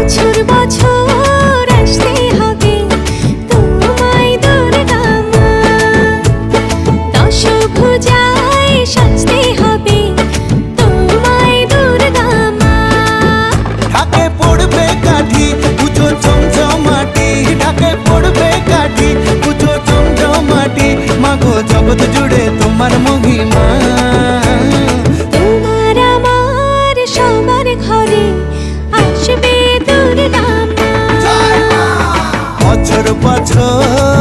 বছর বছর আসতে হবে তোমায় দুর্গা মা, দশভুজায় সাজতে হবে তোমায় দুর্গা মা। ঢাকে পড়বে কাঠি পুজো চমচমাটি, ঢাকে পড়বে কাঠি পুজো চমচমাটি, মাগো জগৎ জুড়ে তোমার মহিমা। তোমার আমার সবার ঘরে আসবে দুর্গা মা। বছর বছর